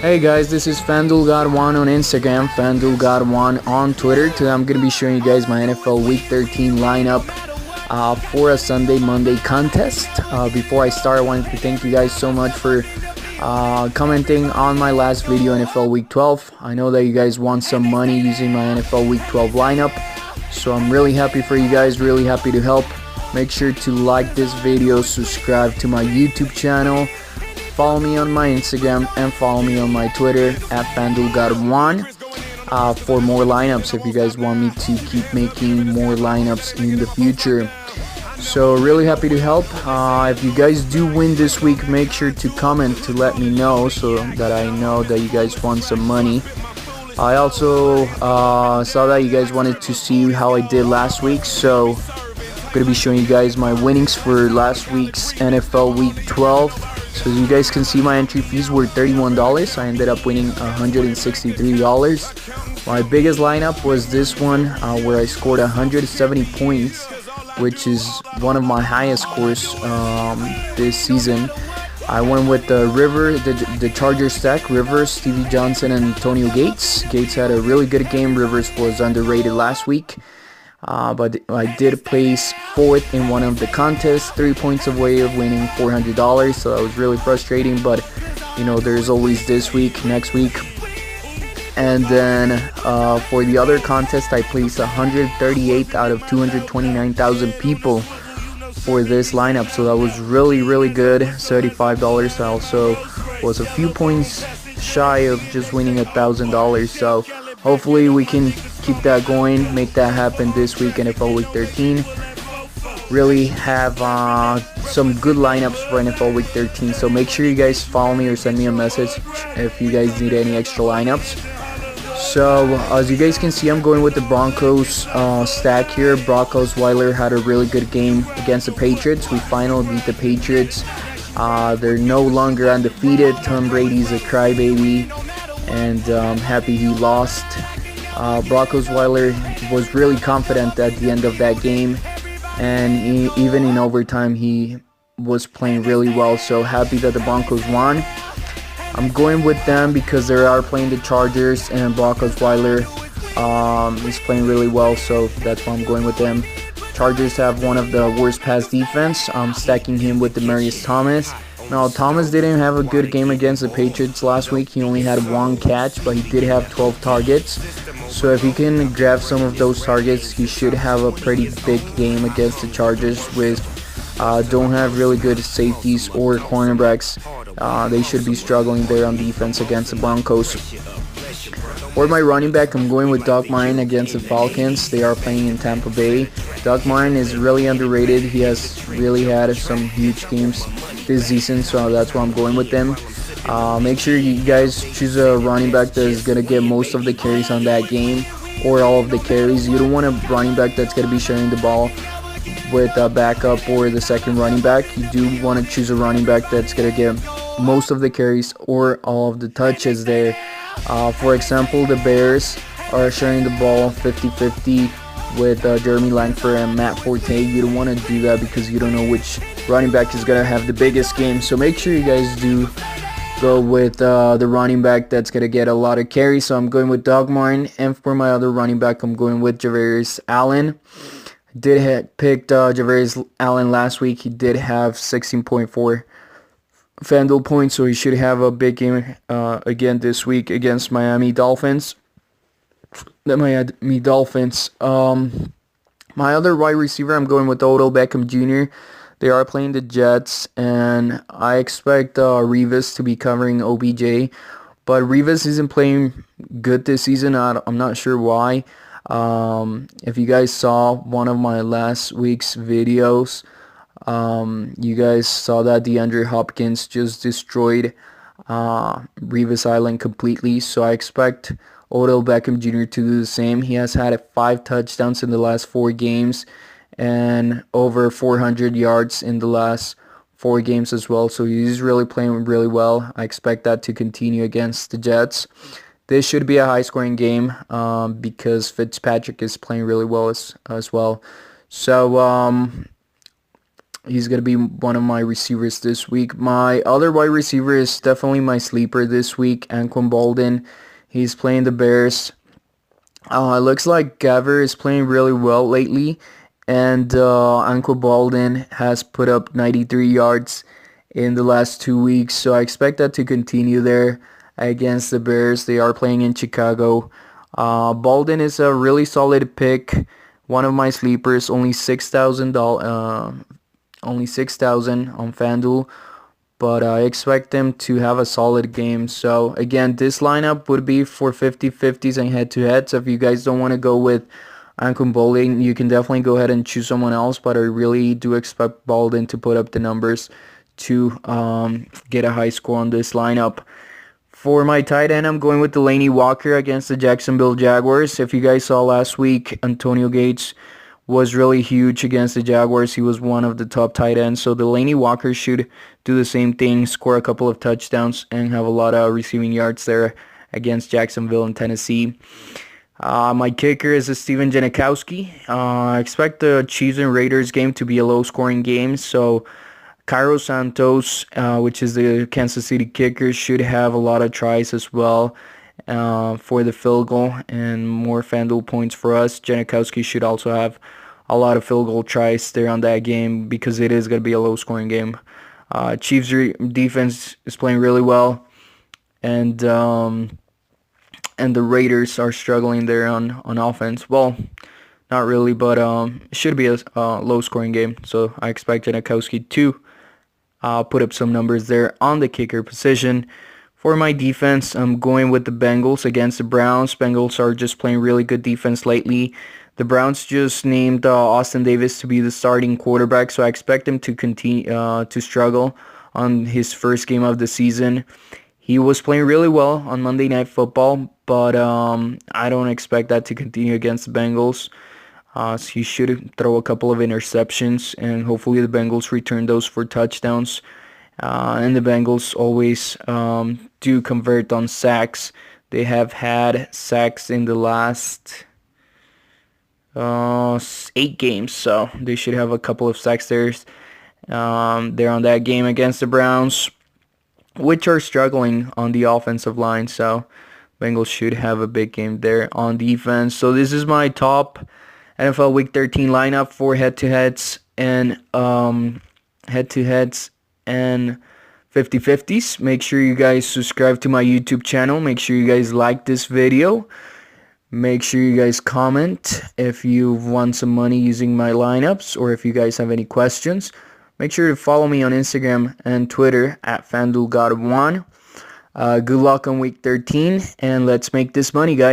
Hey guys, this is Fanduel God1 on Instagram, Fanduel God1 on Twitter. Today I'm going to be showing you guys my NFL Week 13 lineup for a Sunday Monday contest. Before I start, I wanted to thank you guys so much for commenting on my last video, NFL Week 12. I know that you guys want some money using my NFL Week 12 lineup, so I'm really happy for you guys, really happy to help. Make sure to like this video, subscribe to my YouTube channel, follow me on my Instagram, and follow me on my Twitter at FanduelGod1 for more lineups if you guys want me to keep making more lineups in the future. So really happy to help. If you guys do win this week, make sure to comment to let me know so that I know that you guys want some money. I also saw that you guys wanted to see how I did last week, so I'm going to be showing you guys my winnings for last week's NFL Week 12. So as you guys can see, my entry fees were $31. I ended up winning $163. My biggest lineup was this one where I scored 170 points, which is one of my highest scores this season. I went with the the Chargers stack, Rivers, Stevie Johnson, and Antonio Gates. Gates had a really good game. Rivers was underrated last week. But I did place fourth in one of the contests, 3 points away of winning $400. So that was really frustrating, but you know, there's always this week, next week. And then for the other contest, I placed 138 out of 229,000 people for this lineup. So that was really good, $75. I also was a few points shy of just winning $1,000. So hopefully we can keep that going, make that happen this week in NFL Week 13. Really have some good lineups for NFL Week 13. So make sure you guys follow me or send me a message if you guys need any extra lineups. So as you guys can see, I'm going with the Broncos stack here. Broncos Weiler had a really good game against the Patriots. We finally beat the Patriots. They're no longer undefeated. Tom Brady's a crybaby, and I'm happy he lost. Broncos Weiler was really confident at the end of that game, and even in overtime he was playing really well, so happy that the Broncos won. I'm going with them because they are playing the Chargers, and Broncos Weiler is playing really well, so that's why I'm going with them. Chargers have one of the worst pass defense. I'm stacking him with Demaryius Thomas. Now, Thomas didn't have a good game against the Patriots last week. He only had one catch, but he did have 12 targets. So if he can grab some of those targets, he should have a pretty big game against the Chargers, which don't have really good safeties or cornerbacks. They should be struggling there on defense against the Broncos. For my running back, I'm going with Doug Martin against the Falcons. They are playing in Tampa Bay. Doug Martin is really underrated. He has really had some huge games this season, so that's why I'm going with them. Make sure you guys choose a running back that is going to get most of the carries on that game, or all of the carries. You don't want a running back that's going to be sharing the ball with a backup or the second running back. You do want to choose a running back that's going to get most of the carries or all of the touches there. For example, the Bears are sharing the ball 50-50 with Jeremy Langford and Matt Forte. You don't want to do that because you don't know which running back is going to have the biggest game. So make sure you guys do go with the running back that's going to get a lot of carries. So I'm going with Doug Martin. And for my other running back, I'm going with Javarius Allen. Picked Javarius Allen last week. He did have 16.4 Fanduel points, so he should have a big game again this week against Miami Dolphins. My other wide receiver, I'm going with Odell Beckham Jr. They are playing the Jets, and I expect Revis to be covering OBJ, but Revis isn't playing good this season. I'm not sure why. If you guys saw one of my last week's videos, you guys saw that DeAndre Hopkins just destroyed Revis Island completely, so I expect Odell Beckham Jr. to do the same. He has had 5 touchdowns in the last 4 games and over 400 yards in the last 4 games as well, so he's really playing really well. I expect that to continue against the Jets. This should be a high-scoring game because Fitzpatrick is playing really well as well. So He's going to be one of my receivers this week. My other wide receiver is definitely my sleeper this week, Anquan Bolden. He's playing the Bears. It looks like Gaver is playing really well lately, and Anquan Bolden has put up 93 yards in the last 2 weeks, so I expect that to continue there against the Bears. They are playing in Chicago. Bolden is a really solid pick, one of my sleepers, only $6,000 on Fanduel, but I expect them to have a solid game. So again, this lineup would be for 50-50s and head-to-head. So if you guys don't want to go with Anquan Bolden, you can definitely go ahead and choose someone else, but I really do expect Bolden to put up the numbers to get a high score on this lineup. For my tight end, I'm going with Delaney Walker against the Jacksonville Jaguars. If you guys saw last week, Antonio Gates was really huge against the Jaguars. He was one of the top tight ends. So Delaney Walker should do the same thing, score a couple of touchdowns, and have a lot of receiving yards there against Jacksonville and Tennessee. My kicker is Steven Janikowski. I expect the Chiefs and Raiders game to be a low-scoring game. So Cairo Santos, which is the Kansas City kicker, should have a lot of tries as well for the field goal and more Fanduel points for us. Janikowski should also have a lot of field goal tries there on that game because it is going to be a low-scoring game. Chiefs defense is playing really well, and the Raiders are struggling there on offense. Well, not really, but it should be a low-scoring game. So I expect Janikowski to put up some numbers there on the kicker position. For my defense, I'm going with the Bengals against the Browns. Bengals are just playing really good defense lately. The Browns just named Austin Davis to be the starting quarterback, so I expect him to continue to struggle on his first game of the season. He was playing really well on Monday Night Football, but I don't expect that to continue against the Bengals. So he should throw a couple of interceptions, and hopefully the Bengals return those for touchdowns. And the Bengals always do convert on sacks. They have had sacks in the last 8 games, so they should have a couple of sacks there. They're on that game against the Browns, which are struggling on the offensive line. So Bengals should have a big game there on defense. So this is my top NFL Week 13 lineup for head-to-heads and 50-50s. Make sure you guys subscribe to my YouTube channel. Make sure you guys like this video. Make sure you guys comment if you've won some money using my lineups or if you guys have any questions. Make sure to follow me on Instagram and Twitter at FanduelGod1. Good luck on Week 13, and let's make this money, guys.